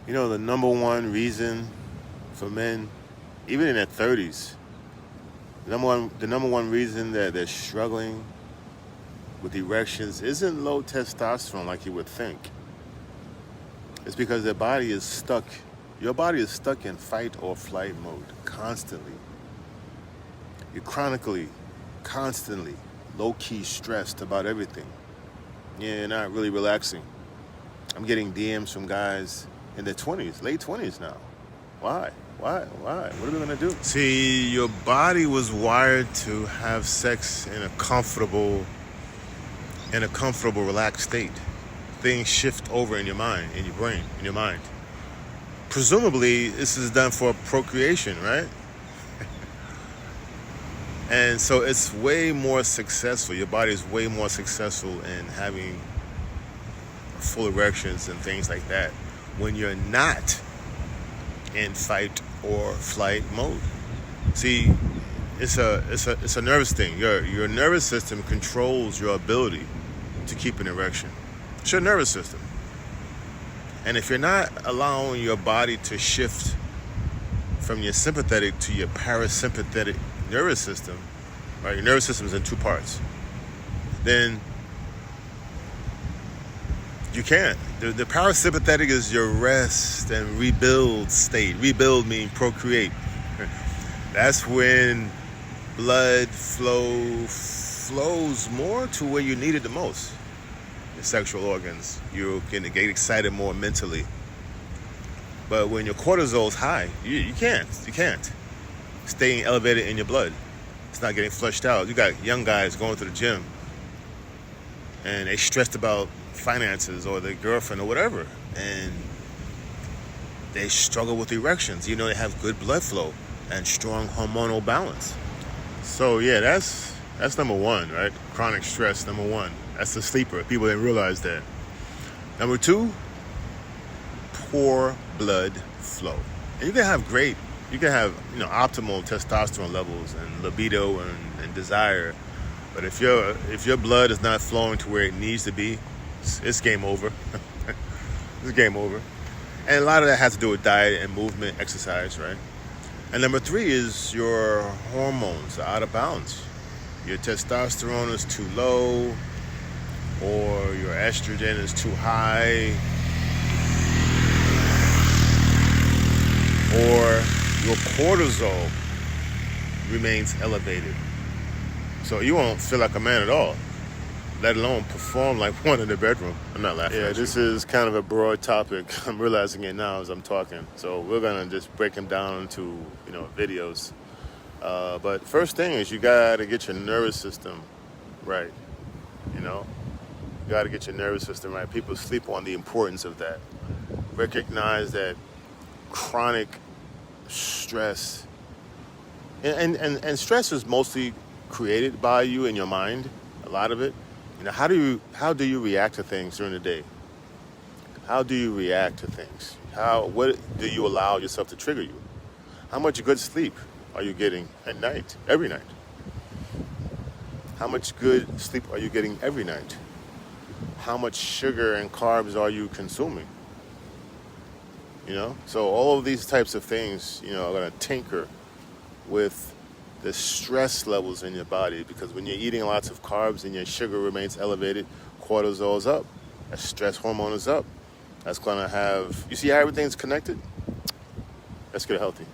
You know, the number one reason for men, even in their 30s, the number one reason that they're struggling with erections isn't low testosterone like you would think. It's because their body is stuck. Your body is stuck in fight or flight mode constantly. You're constantly, low-key stressed about everything. You're not really relaxing. I'm getting DMs from guys in their 20s, late 20s now. Why? What are we gonna do? See, your body was wired to have sex in a comfortable, relaxed state. Things shift over in your mind, in your brain, in your mind. Presumably, this is done for procreation, right? And so it's way more successful. Your body is way more successful in having full erections and things like that when you're not in fight or flight mode. See, it's a nervous thing. Your nervous system controls your ability to keep an erection. It's your nervous system. And if you're not allowing your body to shift from your sympathetic to your parasympathetic nervous system, right? Your nervous system is in two parts. Then you can't. The parasympathetic is your rest and rebuild state. Rebuild means procreate. That's when blood flows more to where you need it the most. Your sexual organs. You're going to get excited more mentally. But when your cortisol's high, you can't staying elevated in your blood. It's not getting flushed out. You got young guys going to the gym and they stressed about finances or their girlfriend or whatever, and they struggle with erections. You know, they have good blood flow and strong hormonal balance. So yeah, that's number one, right? Chronic stress, number one. That's the sleeper. People didn't realize that. Number two, poor blood flow. And you can have optimal testosterone levels and libido and desire, but if your blood is not flowing to where it needs to be, it's game over. It's game over. And a lot of that has to do with diet and movement, exercise, right? And number three is your hormones are out of balance. Your testosterone is too low, or your estrogen is too high, or your cortisol remains elevated. So you won't feel like a man at all, let alone perform like one in the bedroom. I'm not laughing. Yeah, this is kind of a broad topic. I'm realizing it now as I'm talking. So we're gonna just break them down into videos. But first thing is you gotta get your nervous system right. You gotta get your nervous system right. People sleep on the importance of that. Recognize that chronic stress and stress is mostly created by you in your mind. A lot of it. How do you react to things during the day? How do you react to things? What do you allow yourself to trigger you? How much good sleep are you getting at night, every night? How much good sleep are you getting every night? How much sugar and carbs are you consuming? So all of these types of things, are going to tinker with the stress levels in your body, because when you're eating lots of carbs and your sugar remains elevated, cortisol is up, that stress hormone is up. That's going to you see how everything's connected? Let's get healthy.